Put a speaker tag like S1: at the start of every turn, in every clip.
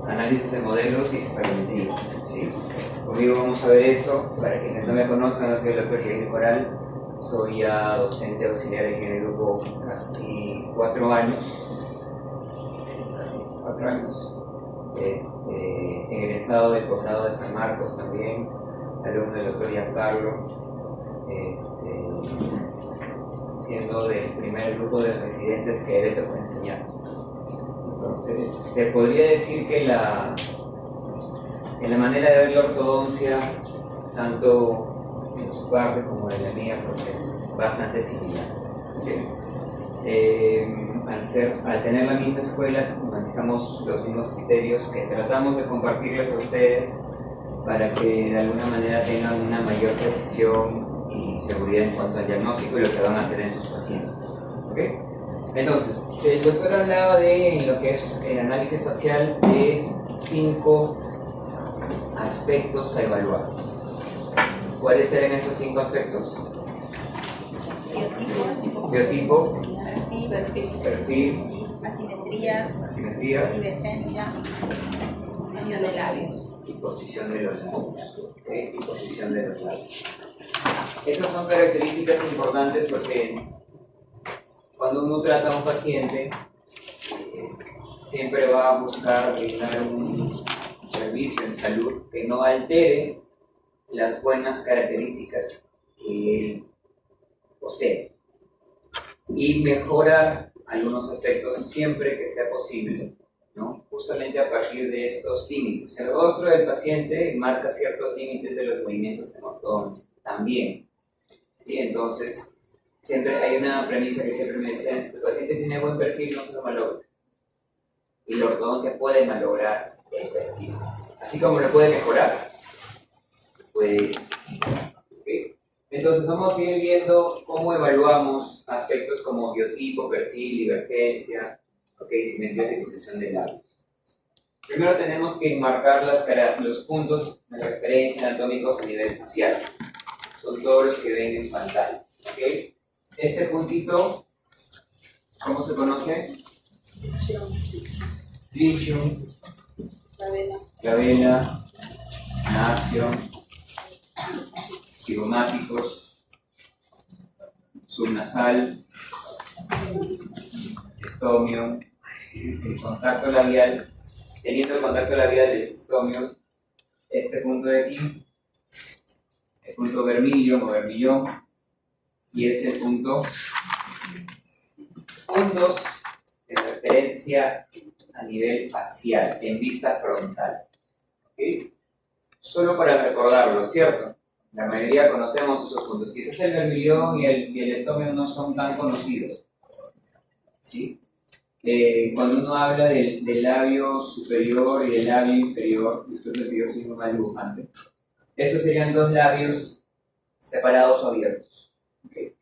S1: análisis de modelos y experimentativo, ¿sí? Conmigo vamos a ver eso. Para quienes no me conozcan, yo soy el doctor Yair Coral, soy ya docente auxiliar aquí en el grupo casi 4 años, egresado del posgrado de San Marcos también, alumno del doctor Giancarlo, siendo del primer grupo de residentes que él le tocó enseñar. Entonces, se podría decir que en la manera de ver la ortodoncia, tanto en su parte como en la mía, pues es bastante similar. ¿Okay? Al tener la misma escuela, manejamos los mismos criterios que tratamos de compartirles a ustedes para que de alguna manera tengan una mayor precisión y seguridad en cuanto al diagnóstico y lo que van a hacer en sus pacientes. ¿Okay? Entonces, el doctor hablaba de lo que es el análisis facial de 5 aspectos a evaluar. ¿Cuáles serán esos 5 aspectos? Biotipo, perfil, asimetrías,
S2: divergencia, posición de labios
S1: y posición de los labios. ¿Okay? Y posición de los labios. Esas son características importantes porque cuando uno trata a un paciente, siempre va a buscar brindar un servicio en salud que no altere las buenas características que él posee y mejorar algunos aspectos siempre que sea posible, ¿no? Justamente a partir de estos límites. El rostro del paciente marca ciertos límites de los movimientos en ortodoncia también, ¿sí? Entonces, siempre hay una premisa que siempre me dicen: si el paciente tiene buen perfil, no se lo malogres. Y la ortodoncia puede malograr el perfil, así como lo puede mejorar. ¿Okay? Entonces vamos a ir viendo cómo evaluamos aspectos como biotipo, perfil, divergencia, simetrías y posición de labios. Primero tenemos que enmarcar los puntos de referencia anatómicos a nivel facial. Son todos los que ven en pantalla. ¿Okay? Este puntito, ¿cómo se conoce? Tritium, glabela, nacio, cigomáticos, subnasal, estomio, el contacto labial. Teniendo el contacto labial del estomio, este punto de aquí, el punto vermilion o vermillón, y este es el puntos de referencia a nivel facial, en vista frontal. ¿Okay? Solo para recordarlo, ¿cierto? La mayoría conocemos esos puntos. Quizás el vermilion y el estomio no son tan conocidos, ¿sí? Cuando uno habla del labio superior y del labio inferior, disculpe que yo soy un mal dibujante, esos serían 2 labios separados o abiertos. ¿Okay?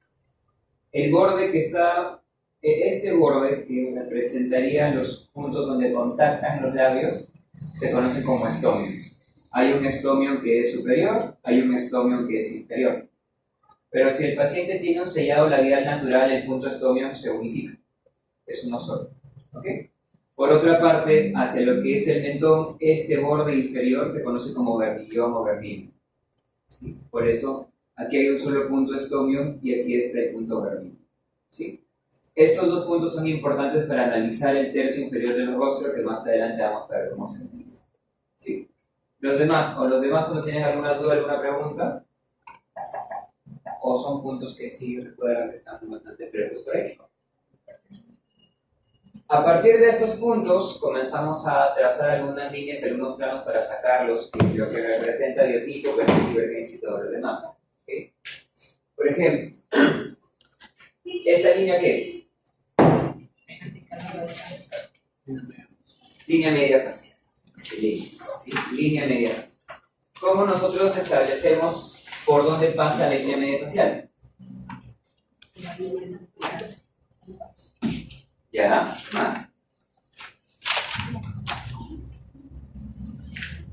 S1: El borde que está, este borde que representaría los puntos donde contactan los labios, se conoce como estomio. Hay un estomio que es superior, hay un estomio que es inferior. Pero si el paciente tiene un sellado labial natural, el punto estomio se unifica. Es uno solo. ¿Okay? Por otra parte, hacia lo que es el mentón, este borde inferior se conoce como vermillón o vermilion. ¿Sí? Por eso, aquí hay un solo punto estomio y aquí está el punto vermilion. ¿Sí? Estos 2 puntos son importantes para analizar el tercio inferior del rostro, que más adelante vamos a ver cómo se analiza. ¿Sí? Los demás cuando tienen alguna duda, alguna pregunta, o son puntos que sí recuerdan que están bastante presos por ahí. A partir de estos puntos comenzamos a trazar algunas líneas, algunos planos para sacarlos, lo que representa biotipo, perfil, divergencia y todo lo demás. ¿Okay? Por ejemplo, ¿esta línea qué es? Línea media facial. Excelente. ¿Sí? Línea media facial. ¿Cómo nosotros establecemos por dónde pasa la línea media facial? ¿Ya? ¿Más?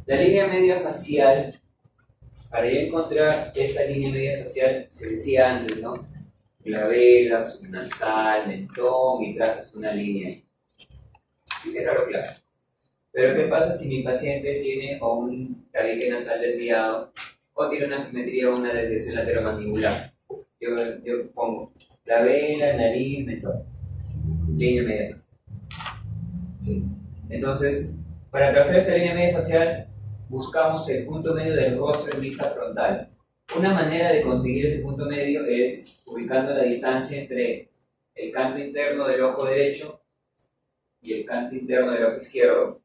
S1: La línea media facial, para yo encontrar esta línea media facial, se decía antes, ¿no? Glabela, subnasal, mentón y trazas una línea. Sí, era lo clásico. Pero ¿qué pasa si mi paciente tiene o un tabique nasal desviado o tiene una asimetría o una desviación lateromandibular? Yo pongo labela, nariz, mentón, línea media facial. ¿Sí? Entonces, para trazar esta línea media facial, buscamos el punto medio del rostro en vista frontal. Una manera de conseguir ese punto medio es ubicando la distancia entre el canto interno del ojo derecho y el canto interno del ojo izquierdo.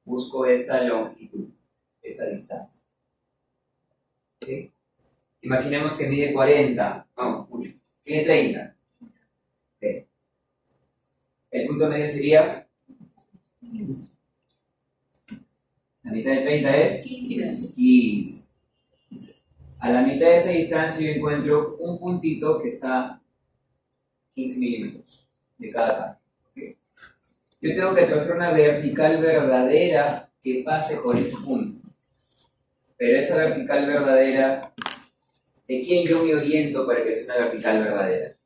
S1: Busco esta longitud, esa distancia. ¿Sí? Imaginemos que mide 40, no, mucho, mide 30. ¿Sí? El punto medio sería, la mitad de 30 es 15. A la mitad de esa distancia yo encuentro un puntito que está 15 milímetros de cada canto. ¿Okay? Yo tengo que trazar una vertical verdadera que pase por ese punto. Pero esa vertical verdadera, ¿de quién yo me oriento para que sea una vertical verdadera?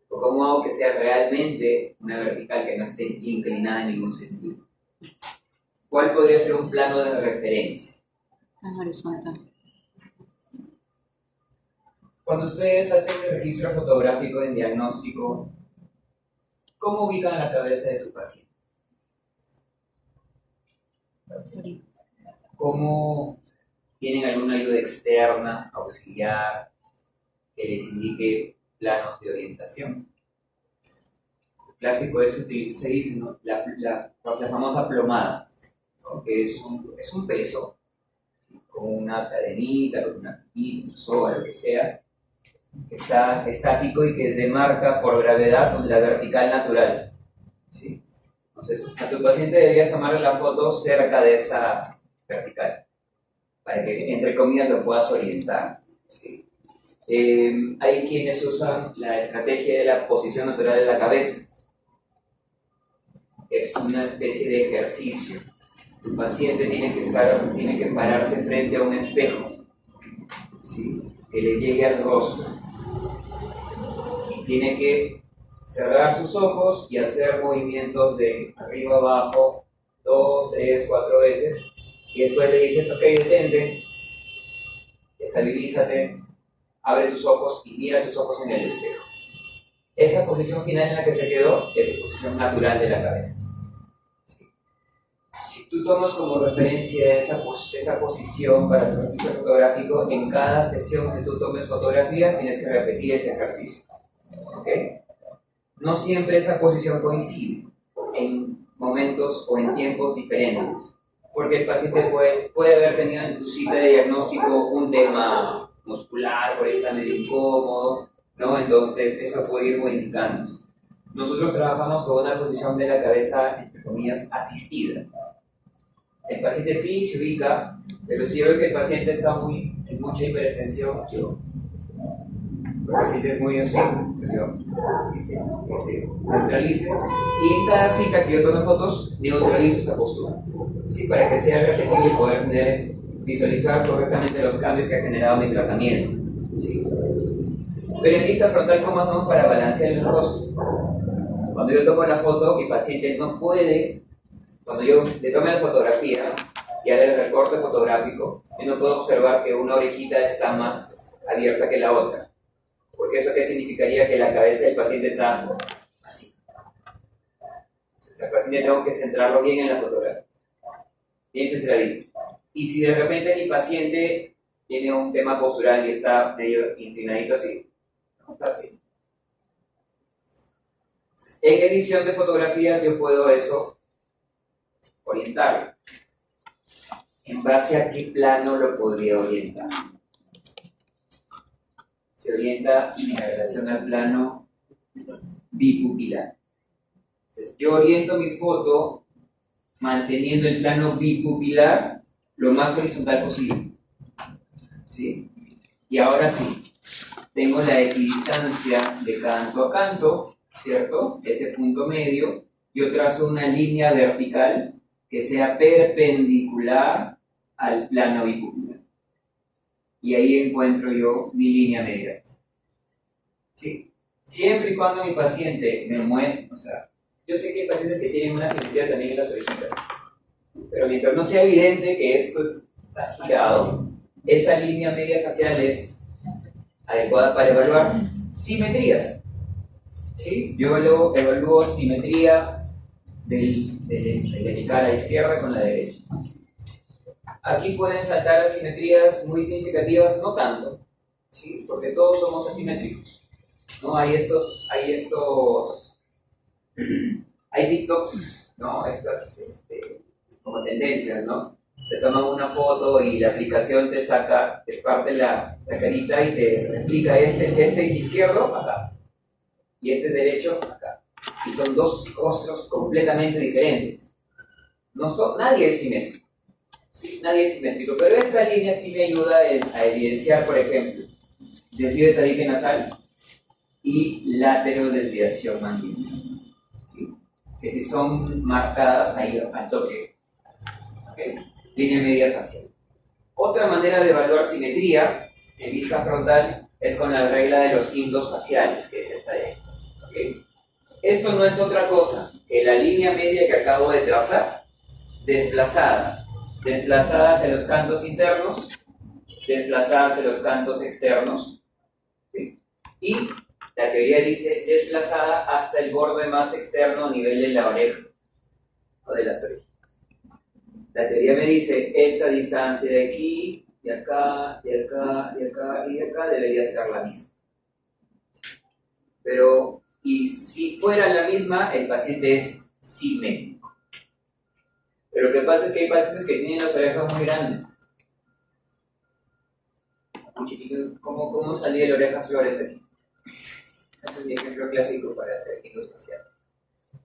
S1: ¿O cómo hago que sea realmente una vertical que no esté inclinada en ningún sentido? ¿Cuál podría ser un plano de referencia?
S2: Plano horizontal.
S1: Cuando ustedes hacen el registro fotográfico en diagnóstico, ¿cómo ubican la cabeza de su paciente? ¿Cómo tienen alguna ayuda externa, auxiliar, que les indique planos de orientación? El clásico es, se dice, ¿no? la famosa plomada, ¿no? Que es un peso, ¿sí? Con una cadenita, con una pitita, una soga, lo que sea, que está estático y que demarca por gravedad la vertical natural. ¿Sí? Entonces, a tu paciente deberías tomarle la foto cerca de esa vertical, para que, entre comillas, lo puedas orientar. ¿Sí? Hay quienes usan la estrategia de la posición natural de la cabeza. Es una especie de ejercicio. Tu paciente tiene que pararse frente a un espejo, ¿sí? Que le llegue al rostro. Y tiene que cerrar sus ojos y hacer movimientos de arriba abajo 2, 3, 4 veces. Y después le dices, ok, detente, estabilízate, abre tus ojos y mira tus ojos en el espejo. Esa posición final en la que se quedó es su posición natural de la cabeza. ¿Sí? Si tú tomas como referencia esa posición para tu registro fotográfico, en cada sesión que tú tomes fotografías tienes que repetir ese ejercicio. ¿Ok? No siempre esa posición coincide en momentos o en tiempos diferentes, porque el paciente puede haber tenido en tu cita de diagnóstico un tema muscular, por ahí está medio incómodo, ¿no? Entonces eso puede ir modificándose. Nosotros trabajamos con una posición de la cabeza, entre comillas, asistida. El paciente sí se ubica, pero si yo veo que el paciente está en mucha hiperextensión, el paciente es muy así, que se neutralice, y en cada cita que yo tome fotos, neutralizo esa postura, ¿sí? Para que sea repetible y poder visualizar correctamente los cambios que ha generado mi tratamiento, ¿sí? Pero en vista frontal, ¿cómo hacemos para balancear el rostro? Cuando yo tomo la foto, mi paciente no puede, cuando yo le tome la fotografía y haga el recorte fotográfico, yo no puedo observar que una orejita está más abierta que la otra. Porque eso qué significaría que la cabeza del paciente está así. Entonces al paciente tengo que centrarlo bien en la fotografía, bien centradito. Y si de repente mi paciente tiene un tema postural y está medio inclinadito así, no está así. Entonces, en edición de fotografías yo puedo eso orientarlo. ¿En base a qué plano lo podría orientar? Se orienta en relación al plano bipupilar. Entonces, yo oriento mi foto manteniendo el plano bipupilar lo más horizontal posible. ¿Sí? Y ahora sí, tengo la equidistancia de canto a canto, ¿cierto? Ese punto medio. Yo trazo una línea vertical que sea perpendicular al plano bipupilar. Y ahí encuentro yo mi línea media. ¿Sí? Siempre y cuando mi paciente me muestre, o sea, yo sé que hay pacientes que tienen una simetría también en las orejitas, Pero mientras no sea evidente que esto está girado, esa línea media facial es adecuada para evaluar simetrías. ¿Sí? Yo evalúo simetría de la cara izquierda con la derecha. Aquí pueden saltar asimetrías muy significativas, no tanto, ¿sí? Porque todos somos asimétricos, ¿no? Hay TikToks, ¿no? Estas como tendencias, ¿no? Se toman una foto y la aplicación te parte la carita y te replica este izquierdo acá y este derecho acá. Y son dos rostros completamente diferentes. Nadie es simétrico. Sí, nadie es simétrico, pero esta línea sí me ayuda a evidenciar, por ejemplo, desvío de tabique nasal y laterodesviación mandíbula, ¿sí? Que si son marcadas ahí al toque. ¿Okay? Línea media facial. Otra manera de evaluar simetría en vista frontal es con la regla de los quintos faciales, que es esta de ahí. ¿Okay? Esto no es otra cosa que la línea media que acabo de trazar, desplazada hacia los cantos internos, desplazada hacia los cantos externos, ¿sí? Y la teoría dice desplazada hasta el borde más externo a nivel de la oreja o de las orejas. La teoría me dice esta distancia de aquí, de acá, de acá, de acá y de acá debería ser la misma. Pero, y si fuera la misma, el paciente es simétrico. Pero lo que pasa es que hay pacientes que tienen las orejas muy grandes. Muy chiquitos. ¿Cómo salía el orejas flores aquí? Ese es mi ejemplo clásico para hacer quintos faciales.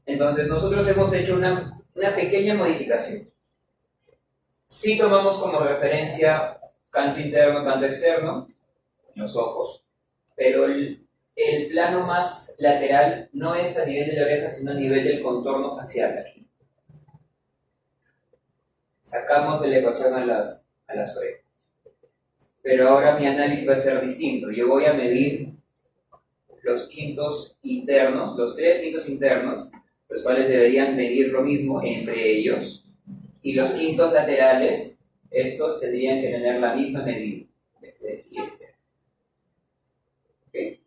S1: Entonces, nosotros hemos hecho una pequeña modificación. Sí tomamos como referencia canto interno, canto externo, en los ojos, pero el plano más lateral no es a nivel de la oreja, sino a nivel del contorno facial aquí. Sacamos de la ecuación a las orejas. Pero ahora mi análisis va a ser distinto. Yo voy a medir los quintos internos, los tres quintos internos, los cuales deberían medir lo mismo entre ellos, y los quintos laterales, estos tendrían que tener la misma medida, este y este. ¿Okay?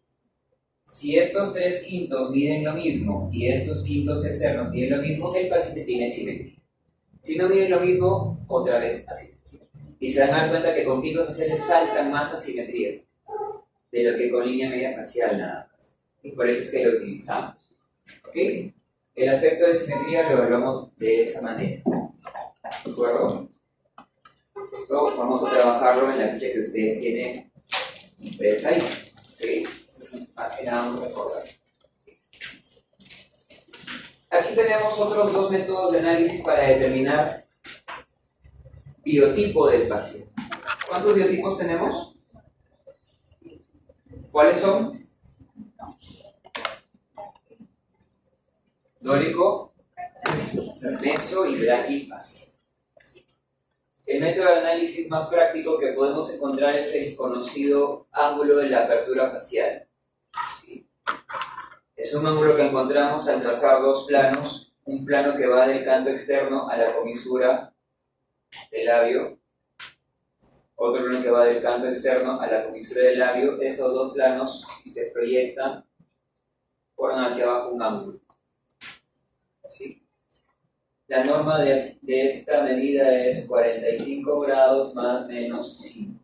S1: Si estos tres quintos miden lo mismo y estos quintos externos miden lo mismo, el paciente tiene simetría. Si no miden lo mismo, otra vez asimetría. Y se van a dar cuenta que con quintos faciales saltan más asimetrías de lo que con línea media facial nada más. Y por eso es que lo utilizamos. ¿Okay? El aspecto de simetría lo evaluamos de esa manera. ¿De acuerdo? Esto vamos a trabajarlo en la ficha que ustedes tienen impresa ahí. ¿Okay? Eso es más que nada un recordar. Aquí tenemos otros dos métodos de análisis para determinar biotipo del paciente. ¿Cuántos biotipos tenemos? ¿Cuáles son? Dórico, meso y braquifas. El método de análisis más práctico que podemos encontrar es el conocido ángulo de la apertura facial. ¿Sí? Es un ángulo que encontramos al trazar dos planos, un plano que va del canto externo a la comisura del labio, otro plano que va del canto externo a la comisura del labio. Esos dos planos, si se proyectan, forman aquí abajo un ángulo. ¿Sí? La norma de esta medida es 45 grados más menos 5.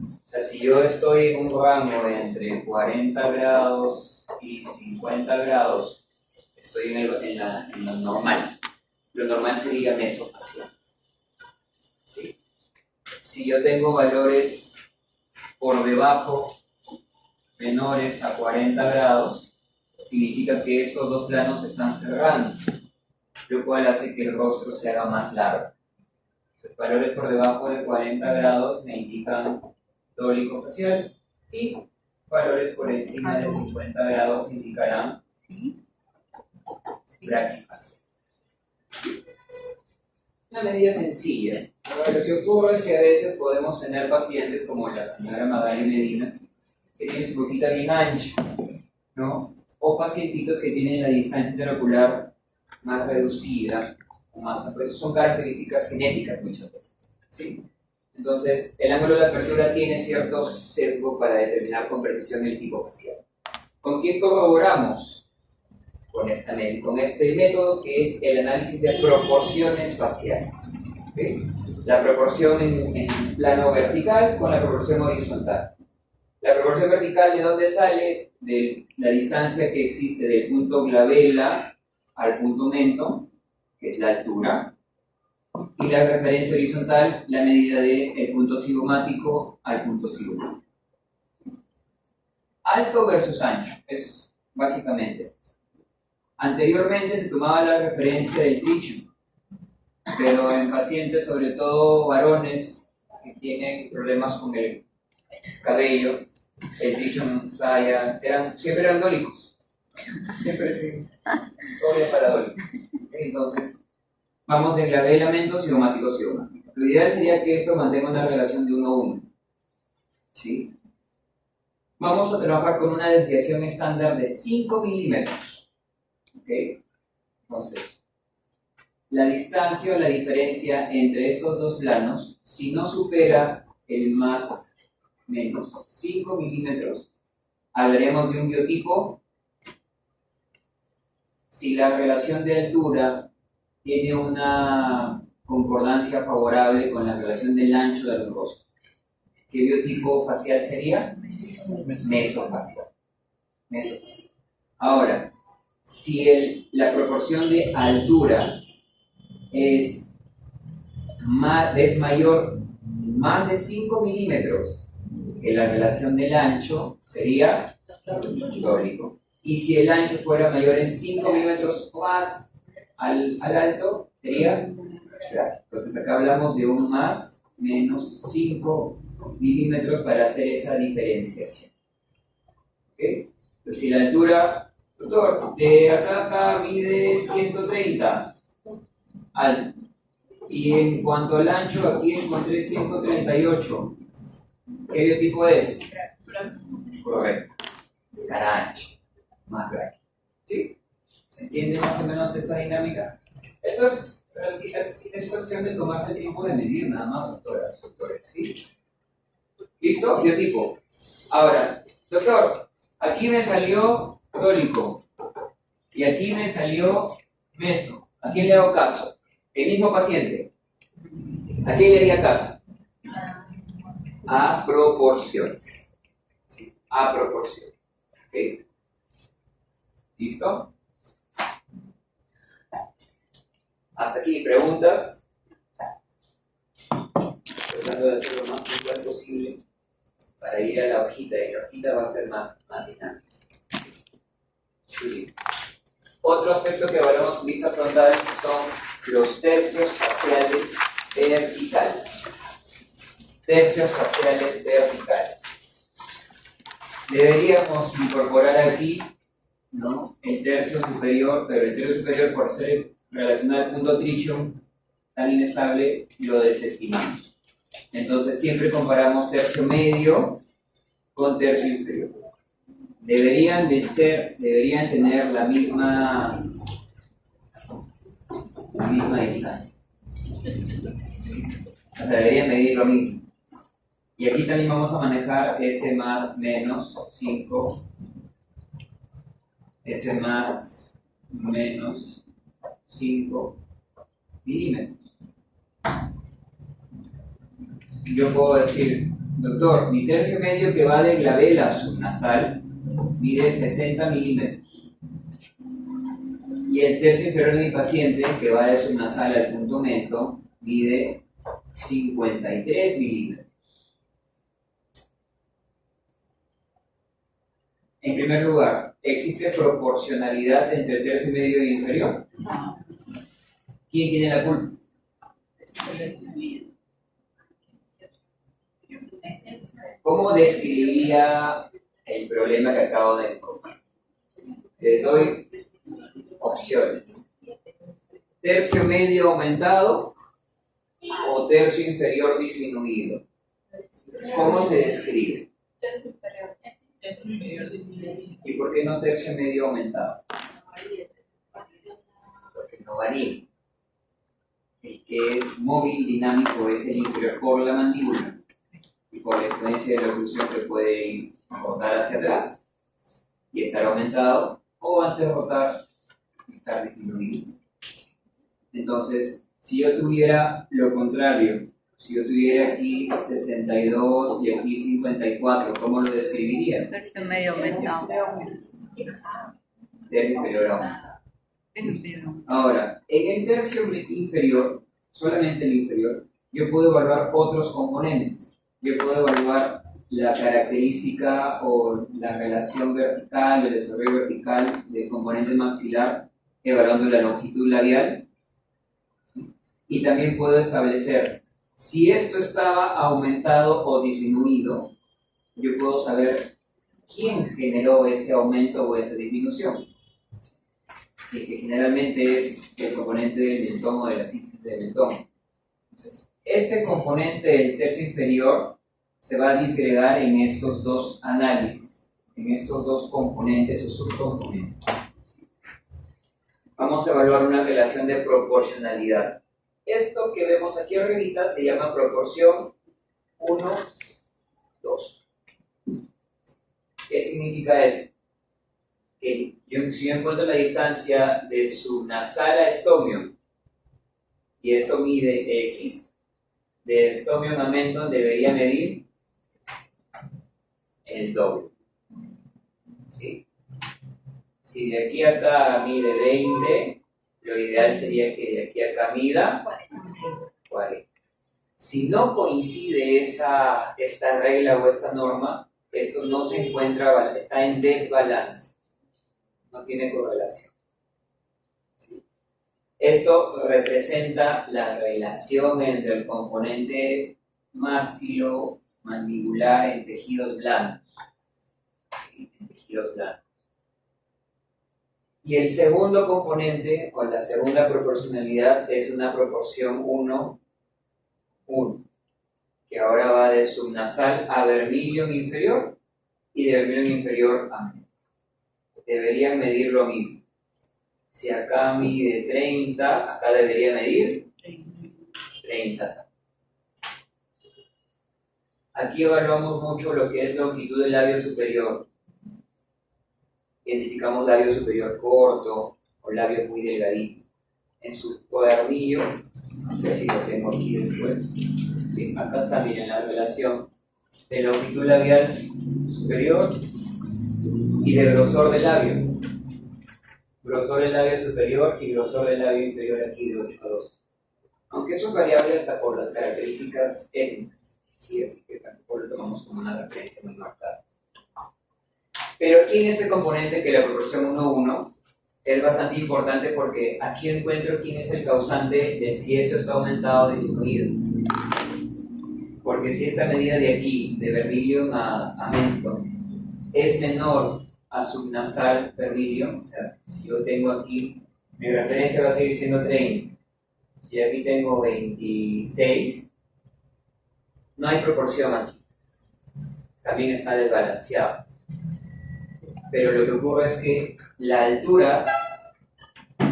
S1: O sea, si yo estoy en un rango entre 40 grados y 50 grados, estoy en lo normal. Lo normal sería mesofacial. ¿Sí? Si yo tengo valores por debajo menores a 40 grados, significa que esos dos planos se están cerrando, lo cual hace que el rostro se haga más largo. Los valores por debajo de 40 grados me indican dólico facial y valores por encima de 50 grados indicarán braquifacial. Una medida sencilla. Ahora, lo que ocurre es que a veces podemos tener pacientes como la señora Magali Medina, que tienen su boquita bien ancha, ¿no? O pacientitos que tienen la distancia interocular más reducida, masa. Pues son características genéticas muchas veces, ¿sí? Entonces, el ángulo de apertura tiene cierto sesgo para determinar con precisión el tipo facial. ¿Con qué corroboramos? Con este método que es el análisis de proporciones faciales. ¿Okay? La proporción en plano vertical con la proporción horizontal. La proporción vertical, ¿de dónde sale? De la distancia que existe del punto glabela al punto mento, que es la altura, y la referencia horizontal, la medida del punto cigomático al punto cigomático. Alto versus ancho, es básicamente esto. Anteriormente se tomaba la referencia del tritium, pero en pacientes, sobre todo varones, que tienen problemas con el cabello, el tritium siempre eran dólicos. Siempre sí, sobre paradólicos. Entonces, vamos de glabela a mento, cigomático, cigomático. Lo ideal sería que esto mantenga una relación de 1:1. ¿Sí? Vamos a trabajar con una desviación estándar de 5 milímetros. ¿Ok? Entonces, la distancia o la diferencia entre estos dos planos, si no supera el más menos 5 milímetros, hablaremos de un biotipo. Si la relación de altura tiene una concordancia favorable con la relación del ancho del rostro, ¿qué biotipo facial sería? Mesofacial. Mesofacial. Ahora, si la proporción de altura es mayor, más de 5 milímetros que la relación del ancho, sería dólico. Y si el ancho fuera mayor en 5 milímetros más al alto, sería claro. Entonces acá hablamos de un más menos 5 milímetros para hacer esa diferenciación. ¿Okay? Entonces, si la altura, doctor, de acá a acá mide 130 alto, y en cuanto al ancho, aquí encontré 138. ¿Qué biotipo es? Correcto. Es cara ancho, más grande. ¿Sí? ¿Se entiende más o menos esa dinámica? Esto es cuestión de tomarse tiempo de medir nada más, doctoras, doctores. ¿Sí? ¿Listo? Biotipo. Ahora, doctor, aquí me salió dólico y aquí me salió meso. ¿A quién le hago caso? El mismo paciente. ¿A quién le haría caso? A proporciones. Sí, a proporciones. ¿Ok? ¿Listo? Hasta aquí, ¿preguntas? Tratando de hacer lo más puntual posible para ir a la hojita, y la hojita va a ser más dinámica. Sí. Otro aspecto que evaluamos en vista frontal son los tercios faciales verticales. Tercios faciales verticales. Deberíamos incorporar aquí, ¿no?, el tercio superior, pero el tercio superior, por ser relacionado al punto tritium tan inestable, lo desestimamos. Entonces siempre comparamos tercio medio con tercio inferior. Deberían tener la misma distancia. O sea, deberían medir lo mismo. Y aquí también vamos a manejar ese más menos 5, ese más menos 5 milímetros. Yo puedo decir, doctor, mi tercio medio que va de glabela a subnasal mide 60 milímetros. Y el tercio inferior de mi paciente, que va de subnasal al punto mento, mide 53 milímetros. En primer lugar, ¿existe proporcionalidad entre el tercio medio y inferior? ¿Quién tiene la culpa? ¿Cómo describiría el problema que acabo de encontrar? Les doy opciones. ¿Tercio medio aumentado o tercio inferior disminuido? ¿Cómo se describe?
S2: Tercio inferior.
S1: ¿Y por qué no tercio medio aumentado? Porque no varía. El que es móvil, dinámico, es el inferior por la mandíbula y por la influencia de la oclusión que puede ir a rotar hacia atrás y estar aumentado, o antes de rotar estar disminuido. Entonces, si yo tuviera lo contrario, si yo tuviera aquí 62 y aquí 54, ¿cómo lo describiría?
S2: Tercio medio aumentado.
S1: Tercio inferior aumentado. Ahora, en el tercio inferior, solamente el inferior, yo puedo evaluar otros componentes. Yo puedo evaluar la característica o la relación vertical, el desarrollo vertical del componente maxilar, evaluando la longitud labial. Y también puedo establecer si esto estaba aumentado o disminuido. Yo puedo saber quién generó ese aumento o esa disminución, que generalmente es el componente del mentón o de la síntesis del mentón. Entonces, este componente del tercio inferior se va a disgregar en estos dos análisis, en estos dos componentes o subcomponentes. Vamos a evaluar una relación de proporcionalidad. Esto que vemos aquí arriba se llama proporción 1:2. ¿Qué significa eso? Que si yo encuentro la distancia de su nasal a estomio, y esto mide X, de estomio a mentón debería medir el doble. ¿Sí? Si de aquí a acá mide 20, lo ideal sería que de aquí a acá mida 40. Si no coincide esta regla o esta norma, esto no se encuentra, está en desbalance, no tiene correlación. ¿Sí? Esto representa la relación entre el componente maxilomandibular en tejidos blandos. ¿Sí? En tejidos blandos. Y el segundo componente, o la segunda proporcionalidad, es una proporción 1:1, que ahora va de subnasal a vermilion inferior y de vermilion inferior a medio. Deberían medir lo mismo. Si acá mide 30, acá debería medir 30. Aquí evaluamos mucho lo que es longitud del labio superior. Identificamos labio superior corto o labio muy delgadito. En su cuadernillo, no sé si lo tengo aquí después. Sí, acá está, miren, la relación de longitud labial superior y de grosor del labio. Grosor del labio superior y grosor del labio inferior aquí de 8:2. Aunque eso es variable hasta por las características étnicas. Sí, así que tampoco lo tomamos como una referencia muy marcada. Pero aquí en este componente, que la proporción 1:1, es bastante importante porque aquí encuentro quién es el causante de si eso está aumentado o disminuido. Porque si esta medida de aquí, de vermilion a mentón, es menor a subnasal vermilion, o sea, si yo tengo aquí, mi referencia va a seguir siendo 30. Si aquí tengo 26, no hay proporción aquí. También está desbalanceado. Pero lo que ocurre es que la altura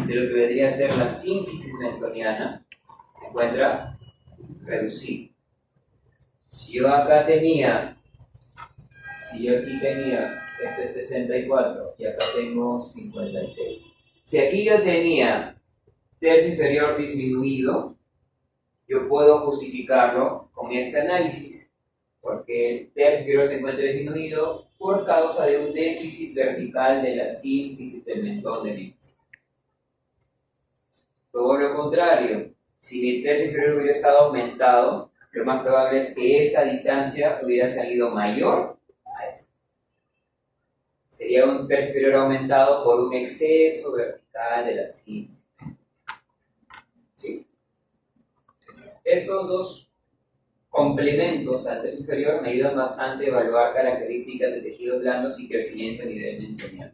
S1: de lo que vendría a ser la sínfisis mentoniana se encuentra reducida. Si yo aquí tenía, este es 64 y acá tengo 56. Si aquí yo tenía tercio inferior disminuido, yo puedo justificarlo con este análisis, porque el tercio inferior se encuentra disminuido por causa de un déficit vertical de la sínfisis del mentón del índice. Todo lo contrario, si mi tercio inferior hubiera estado aumentado, lo más probable es que esta distancia hubiera salido mayor a esta. Sería un tercio inferior aumentado por un exceso vertical de la sínfisis. ¿Sí? Estos dos complementos al tercio inferior me ayudan bastante a evaluar características de tejidos blandos y crecimiento a nivel mentoniano.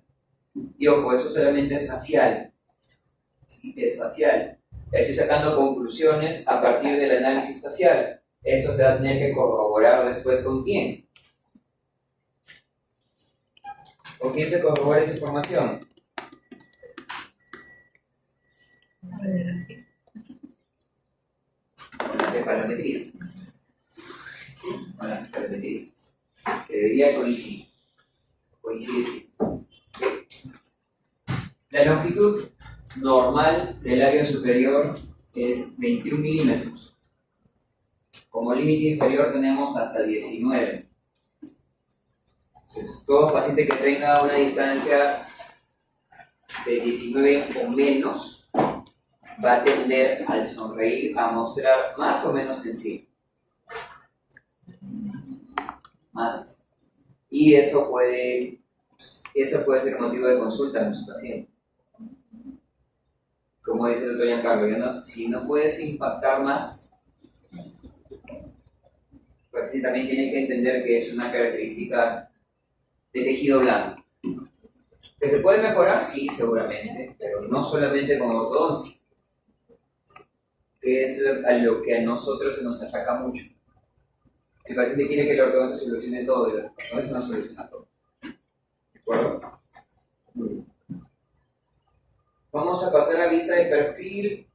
S1: Y ojo, eso solamente es facial. ¿Sí? Es facial. Estoy sacando conclusiones a partir del análisis facial. Eso se va a tener que corroborar después con quién. ¿Con quién se corrobora esa información? cefalometría. ¿Sí? Con la cefalometría. Que debería coincidir. Coincide sí. La longitud normal del labio superior es 21 milímetros. Como límite inferior tenemos hasta 19. Entonces, todo paciente que tenga una distancia de 19 o menos va a tender al sonreír a mostrar más o menos sensible. Más. Y eso puede ser motivo de consulta en su paciente. Como dice el doctor Giancarlo, si no puedes impactar más, pues sí, también tiene que entender que es una característica de tejido blanco. ¿Que se puede mejorar? Sí, seguramente, pero no solamente con ortodoncia, que es a lo que a nosotros se nos ataca mucho. El paciente quiere que la ortodoncia solucione todo, y la ortodoncia no soluciona todo. ¿De acuerdo? Muy bien. Vamos a pasar a vista de perfil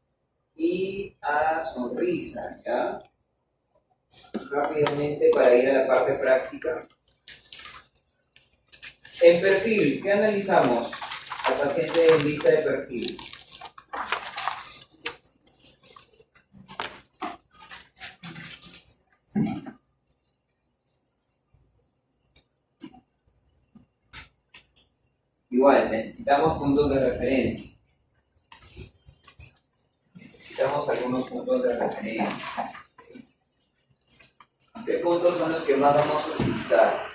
S1: y a sonrisa, ¿ya? Rápidamente para ir a la parte práctica. En perfil, ¿qué analizamos al paciente en vista de perfil? Igual, necesitamos puntos de referencia. Necesitamos algunos puntos de referencia. ¿Qué puntos son los que más vamos a utilizar?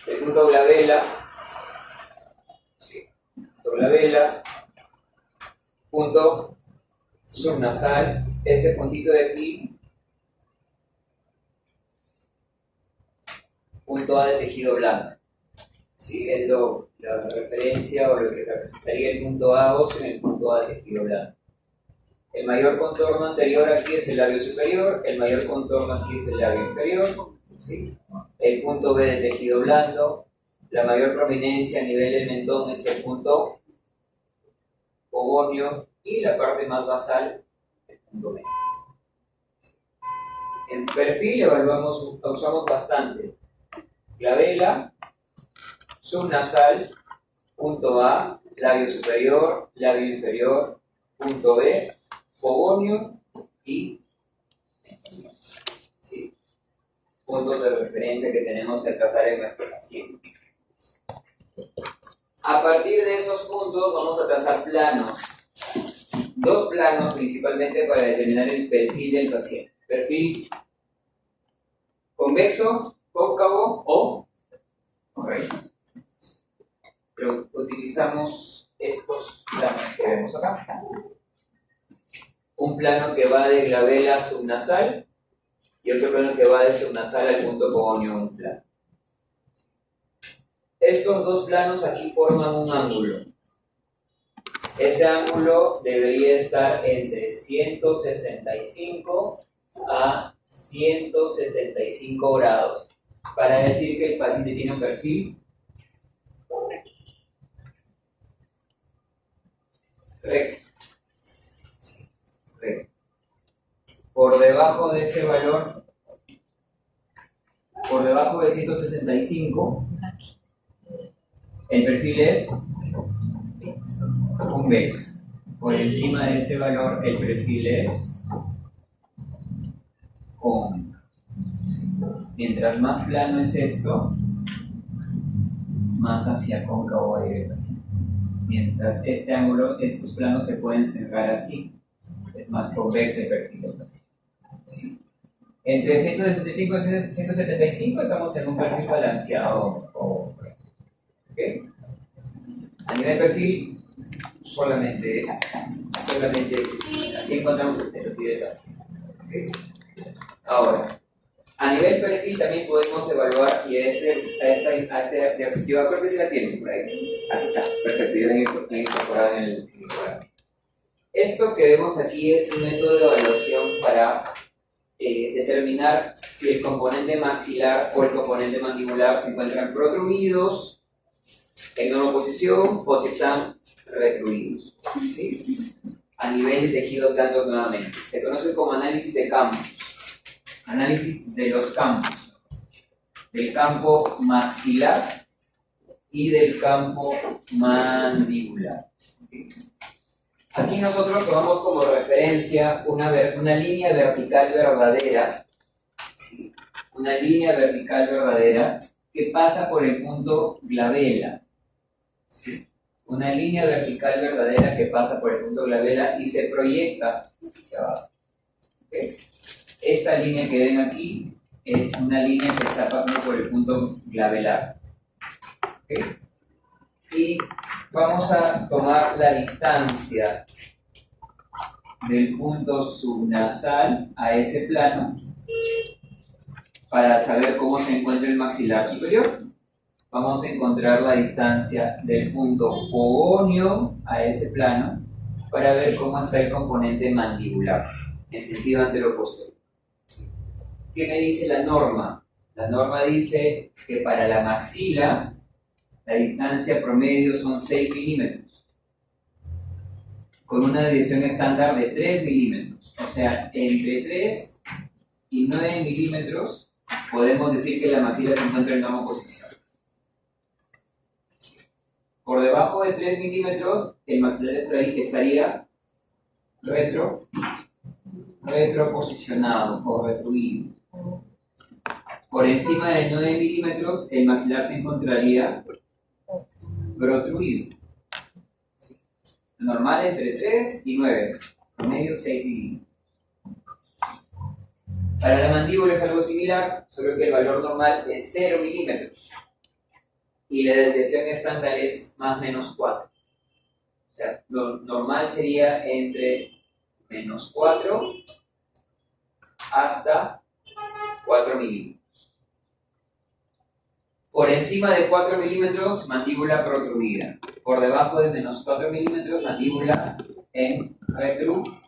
S1: El punto glabela, punto subnasal, ese puntito de aquí, punto A de tejido blanco. ¿Sí? Es la referencia o lo que representaría el punto A óseo en el punto A de tejido blanco. El mayor contorno anterior aquí es el labio superior, el mayor contorno aquí es el labio inferior. ¿Sí? El punto B de tejido blando, la mayor prominencia a nivel del mentón es el punto pogonio y la parte más basal, el punto medio. En perfil usamos bastante glabela, subnasal, punto A, labio superior, labio inferior, punto B, pogonio y ¿sí? Puntos de referencia que tenemos que trazar en nuestro paciente. A partir de esos puntos vamos a trazar planos. Dos planos principalmente para determinar el perfil del paciente. Perfil convexo, cóncavo o recto. Pero utilizamos estos planos que vemos acá. Un plano que va de glabela a subnasal y otro plano que va de subnasal al punto pogonio, un plano. Estos dos planos aquí forman un ángulo. Ese ángulo debería estar entre 165 a 175 grados para decir que el paciente tiene un perfil recto. Por debajo de este valor, por debajo de 165, el perfil es convexo. Por encima de ese valor, el perfil es cóncavo. Mientras más plano es esto, más hacia cóncavo va a ir el paciente. Mientras este ángulo, estos planos se pueden cerrar así, es más convexo el perfil del paciente. ¿Sí? Entre 165 y 175 estamos en un perfil balanceado. ¿Okay? A nivel perfil, solamente es así encontramos el perfil del paciente. ¿Okay? Ahora, a nivel perfil también podemos evaluar, y a esa diapositiva, creo que sí la tienen por ahí. Así está, perfecto, ya la he incorporado en el programa. Esto que vemos aquí es un método de evaluación para determinar si el componente maxilar o el componente mandibular se encuentran protruidos, en una posición, o si están retruidos. ¿sí? A nivel de tejidos blandos nuevamente. Se conoce como análisis de campos. Análisis de los campos. Del campo maxilar y del campo mandibular. ¿Sí? Aquí nosotros tomamos como referencia una línea vertical verdadera, ¿sí? Una línea vertical verdadera que pasa por el punto glabela, ¿sí? Una línea vertical verdadera que pasa por el punto glabela y se proyecta hacia abajo. ¿Okay? Esta línea que ven aquí es una línea que está pasando por el punto glabelar. ¿Okay? Y vamos a tomar la distancia del punto subnasal a ese plano para saber cómo se encuentra el maxilar superior. Vamos a encontrar la distancia del punto cogonio a ese plano para ver cómo está el componente mandibular en sentido anteroposterior. ¿Qué me dice la norma? La norma dice que para la maxila la distancia promedio son 6 milímetros, con una desviación estándar de 3 milímetros. O sea, entre 3 y 9 milímetros podemos decir que la maxila se encuentra en norma posición. Por debajo de 3 milímetros, el maxilar estaría retroposicionado o retruido. Por encima de 9 milímetros, el maxilar se encontraría protruido. Normal entre 3 y 9, promedio 6 milímetros. Para la mandíbula es algo similar, solo que el valor normal es 0 milímetros. Y la desviación estándar es más menos 4. O sea, lo normal sería entre menos 4 hasta 4 milímetros. Por encima de 4 milímetros, mandíbula protruida. Por debajo de menos 4 milímetros, mandíbula en retrusión.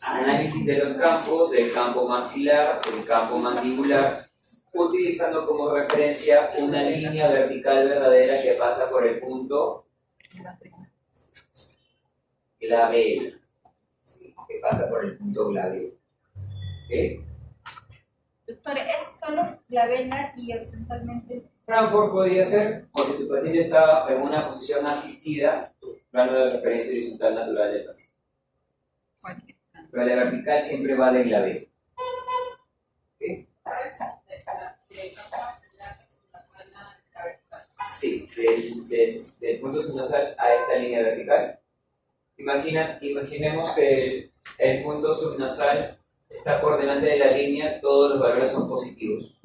S1: Análisis de los campos, del campo maxilar, del campo mandibular, utilizando como referencia una línea vertical verdadera que pasa por el punto glabela, ¿sí? Que pasa por el punto glabela. ¿Okay?
S2: Doctor, ¿es solo glabela y horizontalmente?
S1: Frankfurt podría ser, o si tu paciente está en una posición asistida, tu plano de referencia horizontal natural del paciente. Pero la vertical siempre va de glabela. ¿Okay? Sí, del punto subnasal a esta línea vertical. Imaginemos que el punto subnasal está por delante de la línea, todos los valores son positivos.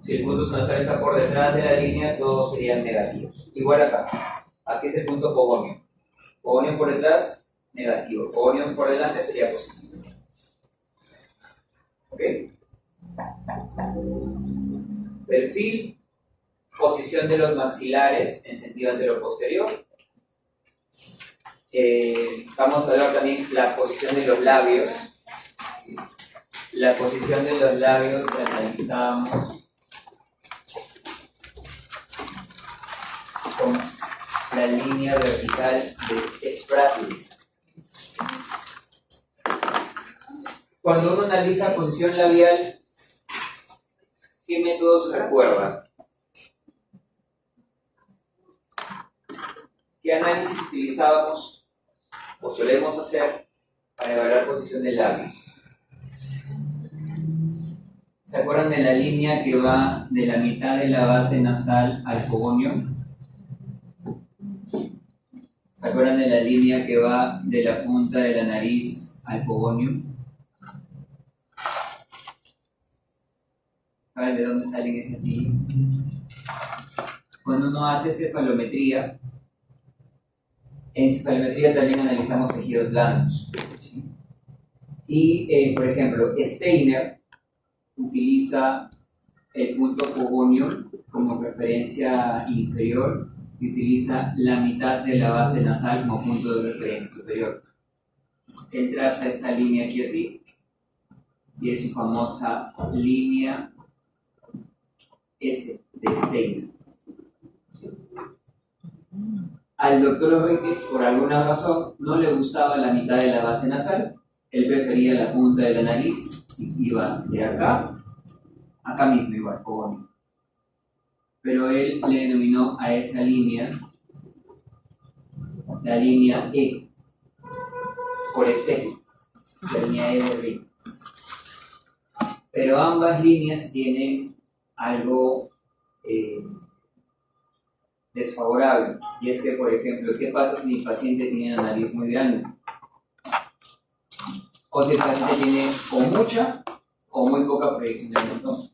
S1: Si el punto subnasal está por detrás de la línea, todos serían negativos. Igual acá. Aquí es el punto cogonio. Cogonio por detrás, negativo. Cogonio por delante sería positivo. ¿Ok? Perfil, posición de los maxilares en sentido anteroposterior. Vamos a ver también la posición de los labios. La posición de los labios la analizamos con la línea vertical de Spratley. Cuando uno analiza posición labial, ¿qué método se recuerda? ¿Qué análisis utilizábamos o solemos hacer para evaluar posición del labio? ¿Se acuerdan de la línea que va de la mitad de la base nasal al cogonio? ¿Se acuerdan de la línea que va de la punta de la nariz al cogonio? ¿Saben de dónde salen esas líneas? Cuando uno hace cefalometría, en cefalometría también analizamos tejidos blandos, ¿sí? Y, por ejemplo, Steiner utiliza el punto cogonio como referencia inferior y utiliza la mitad de la base nasal como punto de referencia superior. Él traza esta línea aquí así, y es su famosa línea S de Steiner. Al doctor Ricketts, por alguna razón, no le gustaba la mitad de la base nasal. Él prefería la punta de la nariz y iba de acá mismo igual, como. Pero él le denominó a esa línea la línea E, por estética, la línea E de Ricketts. Pero ambas líneas tienen algo desfavorable, y es que, por ejemplo, ¿qué pasa si mi paciente tiene la nariz muy grande? O si el paciente tiene o mucha o muy poca proyección del mentón.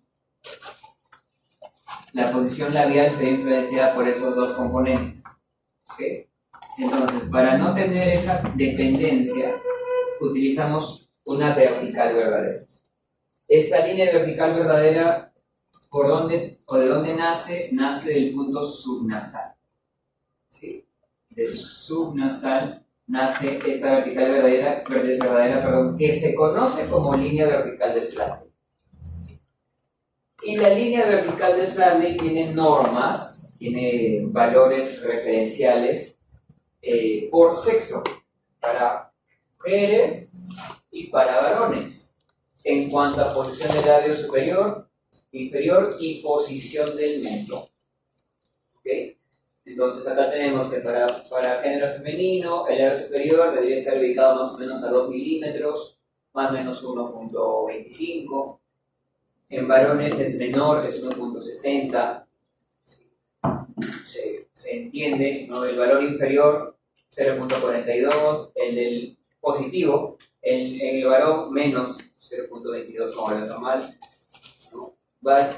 S1: La posición labial se ve influenciada por esos dos componentes. ¿Okay? Entonces, para no tener esa dependencia, utilizamos una vertical verdadera. Esta línea vertical verdadera, ¿por dónde o de dónde nace? Nace del punto subnasal. ¿Sí? De subnasal nace esta vertical verdadera, que se conoce como línea vertical de Spradley. Y la línea vertical de Spradley tiene normas, tiene valores referenciales por sexo, para mujeres y para varones, en cuanto a posición del labio superior, inferior y posición del mentón. ¿Okay? Entonces acá tenemos que para género femenino, el labio superior debería estar ubicado más o menos a 2 milímetros, más o menos 1.25. En varones es menor, es 1.60. Se entiende, ¿no? El valor inferior, 0.42. El del positivo, en el varón, menos 0.22 como lo normal.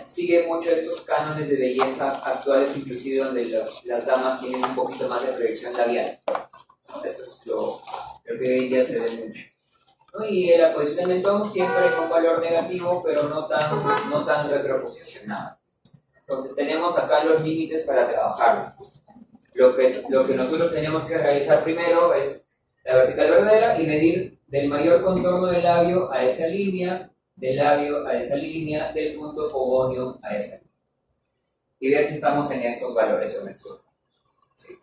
S1: Sigue mucho estos cánones de belleza actuales, inclusive donde las damas tienen un poquito más de proyección labial. Eso es lo que hoy en día se ve mucho. ¿No? Y la posición del mentón siempre con valor negativo, pero no tan retroposicionado. Entonces tenemos acá los límites para trabajar. Lo que nosotros tenemos que realizar primero es la vertical verdadera y medir del mayor contorno del labio a esa línea, del labio a esa línea, del punto cogóneo a esa línea. Y ver si estamos en estos valores o en estos. ¿Sí?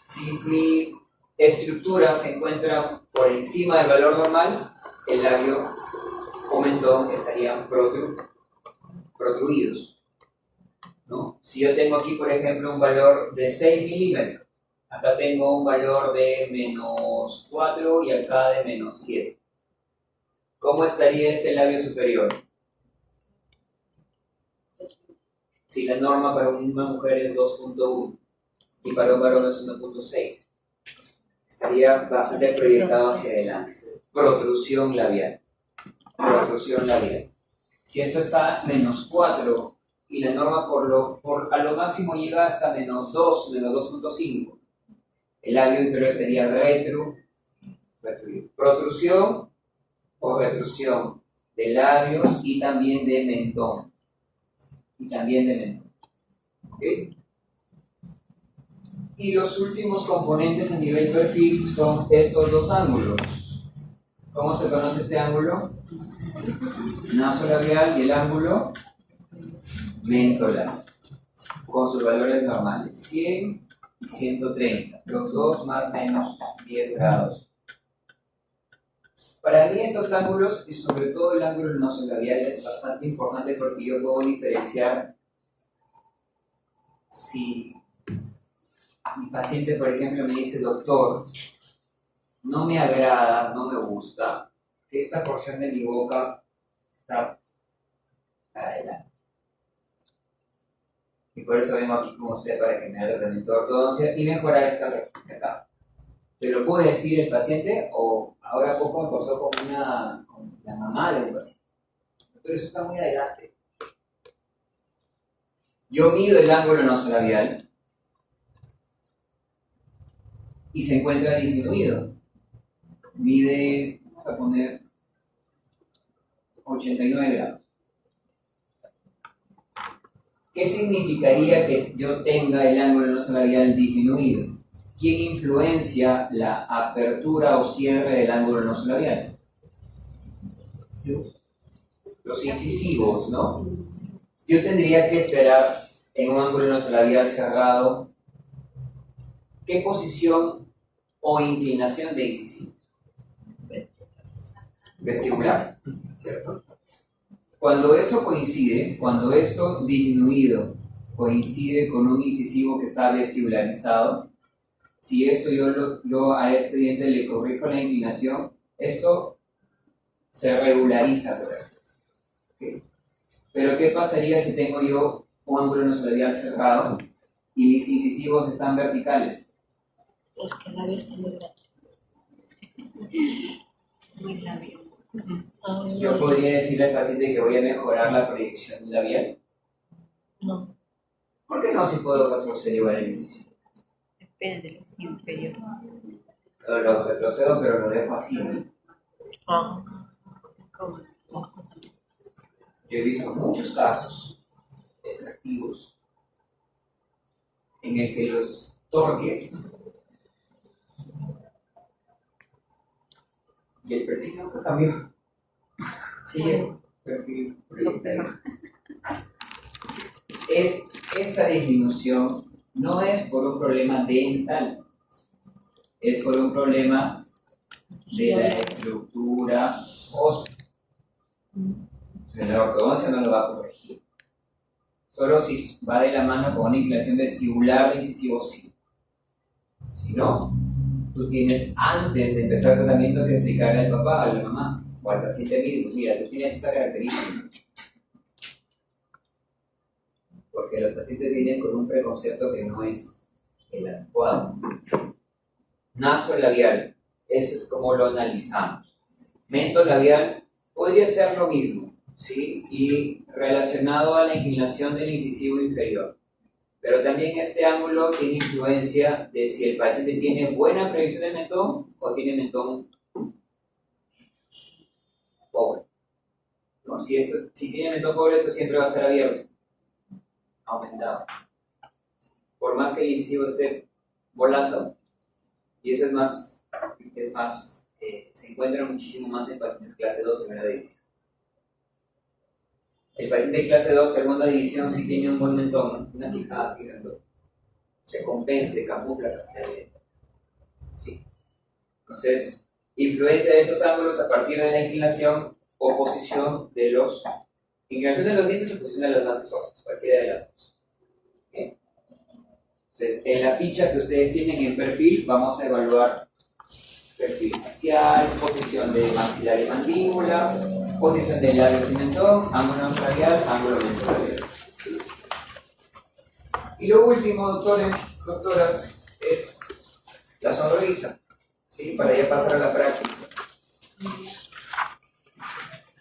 S1: Si mi estructura se encuentra por encima del valor normal, el labio o mentón estarían protruidos, ¿no? Si yo tengo aquí, por ejemplo, un valor de 6 milímetros, acá tengo un valor de menos 4 y acá de menos 7. ¿Cómo estaría este labio superior? Si la norma para una mujer es 2.1 y para un varón es 1.6, estaría bastante proyectado hacia adelante. Protrusión labial. Protrusión labial. Si esto está menos 4 y la norma a lo máximo llega hasta menos 2, menos 2.5, el labio inferior sería retruido. Protrusión o retrusión de labios y también de mentón. ¿Okay? Y los últimos componentes a nivel perfil son estos dos ángulos. ¿Cómo se conoce este ángulo? Nasolabial y el ángulo mentolar, con sus valores normales, 100 y 130, los dos más o menos 10 grados. Para mí estos ángulos, y sobre todo el ángulo nasolabial, es bastante importante porque yo puedo diferenciar si mi paciente, por ejemplo, me dice: doctor, no me agrada, no me gusta, que esta porción de mi boca está adelante. Y por eso vengo aquí con usted para que me haga tratamiento de ortodoncia y mejorar esta región de acá. ¿Te lo puede decir el paciente? O ahora poco me pasó con la mamá de un paciente. Doctor, eso está muy adelante. Yo mido el ángulo nasolabial y se encuentra disminuido. Mide, vamos a poner 89 grados. ¿Qué significaría que yo tenga el ángulo nasolabial disminuido? ¿Quién influencia la apertura o cierre del ángulo nasolabial? Los incisivos, ¿no? Yo tendría que esperar en un ángulo nasolabial cerrado ¿qué posición o inclinación de incisivo? Vestibular, ¿cierto? Cuando eso coincide, cuando esto disminuido coincide con un incisivo que está vestibularizado, si esto yo a este diente le corrijo la inclinación, esto se regulariza, por así decirlo. ¿Okay? Pero ¿qué pasaría si tengo yo un ángulo nasolabial cerrado y mis incisivos están verticales?
S2: Es que el labio está muy grande. Muy labio.
S1: Yo podría decirle al paciente que voy a mejorar la proyección labial.
S2: No,
S1: ¿Por qué no? Si puedo retroceder igual el incisivo.
S2: depende del inferior.
S1: Lo retrocedo, pero lo dejo así, ¿no?
S2: ¿Cómo?
S1: Yo he visto muchos casos extractivos en el que los torques y el perfil nunca cambió. Sigue perfil proyectado. Esta disminución no es por un problema dental, es por un problema de la estructura ósea. Entonces, la ortodoncia no lo va a corregir. Solo si va de la mano con una inclinación vestibular de incisivo sí. Si no, tú tienes antes de empezar el tratamiento que explicarle al papá, a la mamá o al paciente mismo, mira, tú tienes esta característica. Porque los pacientes vienen con un preconcepto que no es el adecuado. Nasolabial, eso es como lo analizamos. Mentolabial podría ser lo mismo, ¿sí? Y relacionado a la inclinación del incisivo inferior. Pero también este ángulo tiene influencia de si el paciente tiene buena proyección de mentón o tiene mentón pobre. ¿No? Si tiene mentón pobre, esto siempre va a estar abierto, aumentado. Por más que el incisivo esté volando, y eso se encuentra muchísimo más en pacientes clase 2 primera división. El paciente de clase 2 segunda división sí tiene un buen mentón, una quijada así grande. Se compensa, se camufla hacia adentro. Sí. Entonces, influencia de esos ángulos a partir de la inclinación o posición de los. Inclinación de los dientes o posición de las bases óseas, cualquiera de las dos. ¿Okay? Entonces, en la ficha que ustedes tienen en perfil, vamos a evaluar perfil facial, posición de maxilar y mandíbula, posición de labios y mentón, ángulo nasolabial, ángulo mentolabial. Y lo último, doctoras, es la sonrisa, ¿sí? Para ya pasar a la práctica.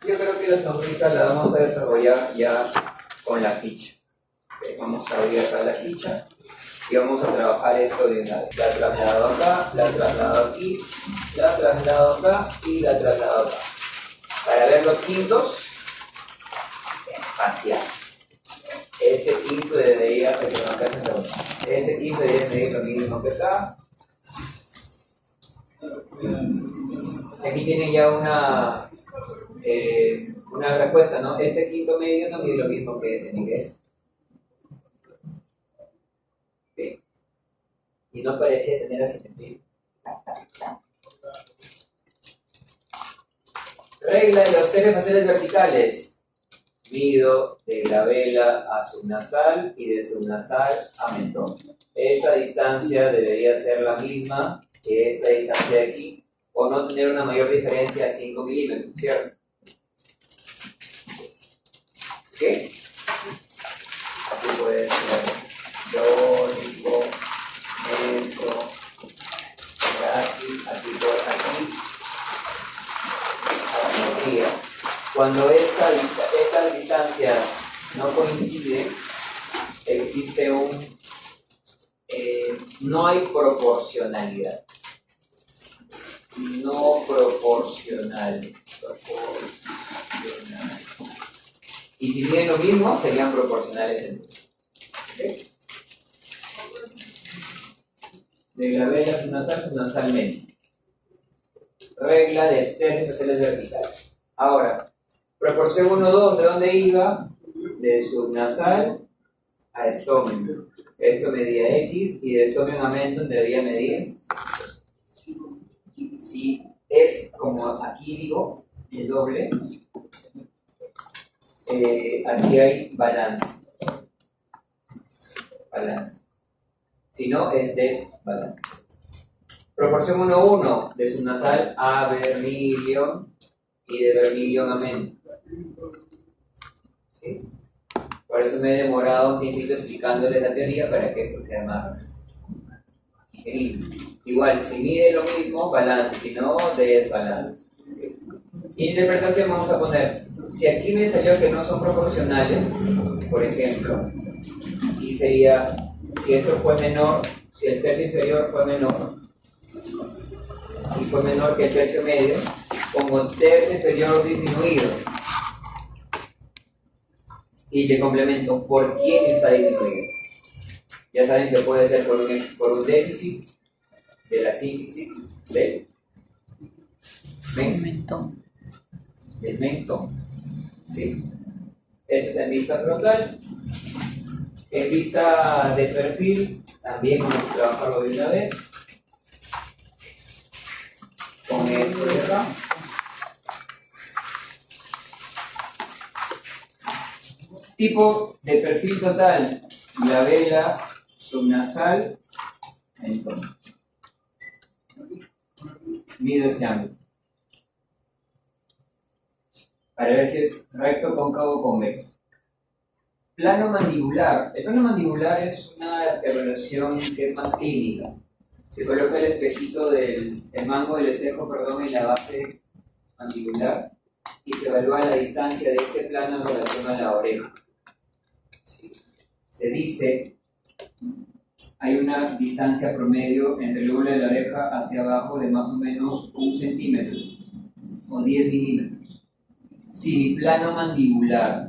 S1: Yo creo que la sonrisa la vamos a desarrollar ya con la ficha. ¿Okay? Vamos a abrir acá la ficha y vamos a trabajar esto de una vez. La traslado acá, la traslado aquí, la traslado acá y la traslado acá. Para ver los quintos, facial. Este quinto debería medir lo mismo que acá. Aquí tienen ya una respuesta, ¿no? Este quinto medio no mide lo mismo que este, ni que este. ¿Sí? Y no parecía tener asimetría. Regla de los tres faciales verticales. Mido de glabela a subnasal y de subnasal a mentón. Esta distancia debería ser la misma que esta distancia de aquí, o no tener una mayor diferencia de 5 milímetros, ¿cierto? ¿Ok? Aquí puede ser dórico, esto, aquí por aquí, asimetría. Cuando esta distancia no coincide, existe no hay proporcionalidad. No proporcional. Y si miden lo mismo, serían proporcionales entonces. ¿Okay? De glabela subnasalmente. Regla de términos faciales verticales. Ahora, proporción 1, 2, ¿de dónde iba? De subnasal a estomio. Esto medía X y de estomio a menton debería medir. Si es como aquí digo, el doble, aquí hay balance. Balance. Si no, es desbalance. Proporción 1:1 de subnasal a vermilion y de vermilion a menton. ¿Sí? Por eso me he demorado un tiempito explicándoles la teoría para que esto sea más digerible. Igual, si mide lo mismo, balance, si no, desbalance. Interpretación vamos a poner, si aquí me salió que no son proporcionales, por ejemplo, aquí sería, si esto fue menor, si el tercio inferior fue menor, y fue menor que el tercio medio, pongo tercio inferior disminuido. Y le complemento por quién está disminuido. Ya saben que puede ser por un déficit de la síntesis del
S2: Mentón.
S1: ¿Sí? Eso es en vista frontal. En vista de perfil, también vamos a trabajarlo de una vez. Con esto de acá. Tipo de perfil total, glabela subnasal, mentón. Mido este ángulo. Para ver si es recto, cóncavo o convexo. Plano mandibular. El plano mandibular es una evaluación que es más clínica. Se coloca el espejito el mango del espejo, perdón, en la base mandibular y se evalúa la distancia de este plano en relación a la oreja. ¿Sí? Se dice, hay una distancia promedio entre el lóbulo de la oreja hacia abajo de más o menos 1 centímetro o 10 milímetros. Si mi plano mandibular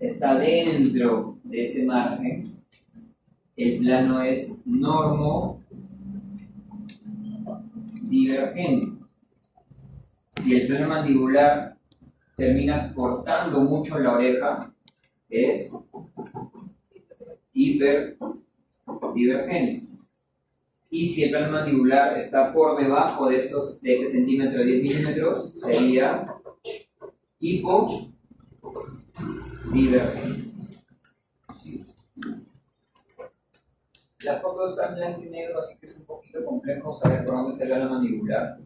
S1: está dentro de ese margen, el plano es normodivergente. Si el plano mandibular termina cortando mucho la oreja, es hiperdivergente. Y si el plano mandibular está por debajo de ese centímetro de 10 milímetros, sería hipodivergente. ¿Sí? La foto está en blanco y negro, así que es un poquito complejo saber por dónde se ve la mandibular.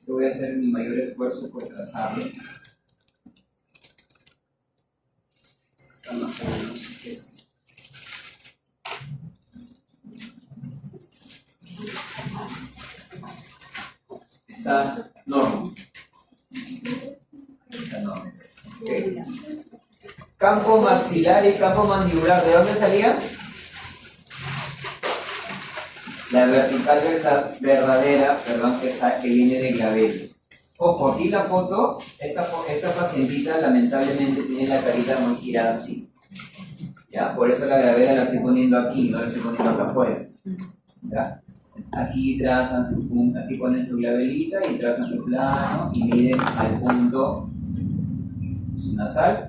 S1: Yo voy a hacer mi mayor esfuerzo por trazarlo. Está más o menos así. Está normal. Está normal. Okay. Campo maxilar y campo mandibular, ¿de dónde salía? La vertical verdadera, que viene de glabela. Ojo, aquí la foto, esta pacientita lamentablemente tiene la carita muy girada así. ¿Ya? Por eso la glabela la estoy poniendo aquí, no la estoy poniendo acá afuera. ¿Ya? Aquí trazan aquí ponen su glabelita y trazan su plano y miden al punto nasal,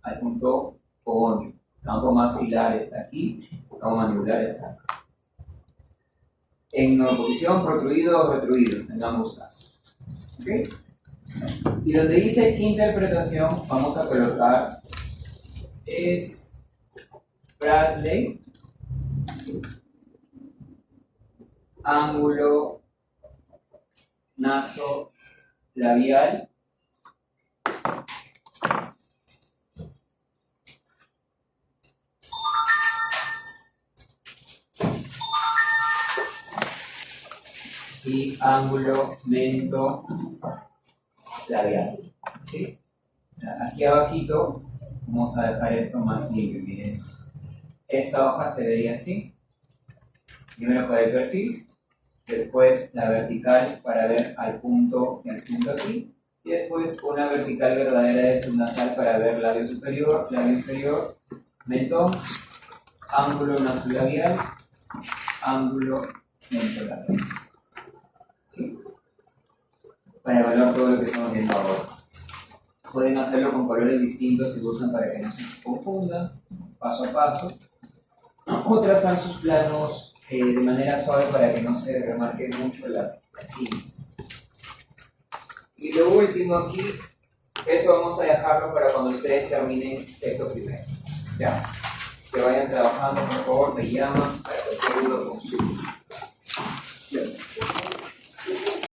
S1: al punto cogóneo. Campo maxilar está aquí, campo mandibular está acá. En oposición, protruido o retruido, en ambos casos. ¿Okay? Y donde dice interpretación, vamos a colocar es Bradley, ángulo naso-labial, y ángulo mento-labial. ¿Sí? O sea, aquí abajito vamos a dejar esto más limpio. Miren. Esta hoja se vería así. Primero para el perfil, después la vertical para ver al punto aquí, y después una vertical verdadera de subnasal para ver labio superior, labio inferior, mentón, ángulo nasolabial, ángulo mentolabial. ¿Sí? Para evaluar todo lo que estamos viendo ahora. Pueden hacerlo con colores distintos si gustan para que no se confundan, paso a paso. o trazar sus planos de manera suave para que no se remarquen mucho las líneas. Y lo último aquí, eso vamos a dejarlo para cuando ustedes terminen esto primero. ¿Ya? Que vayan trabajando, por favor, me llaman.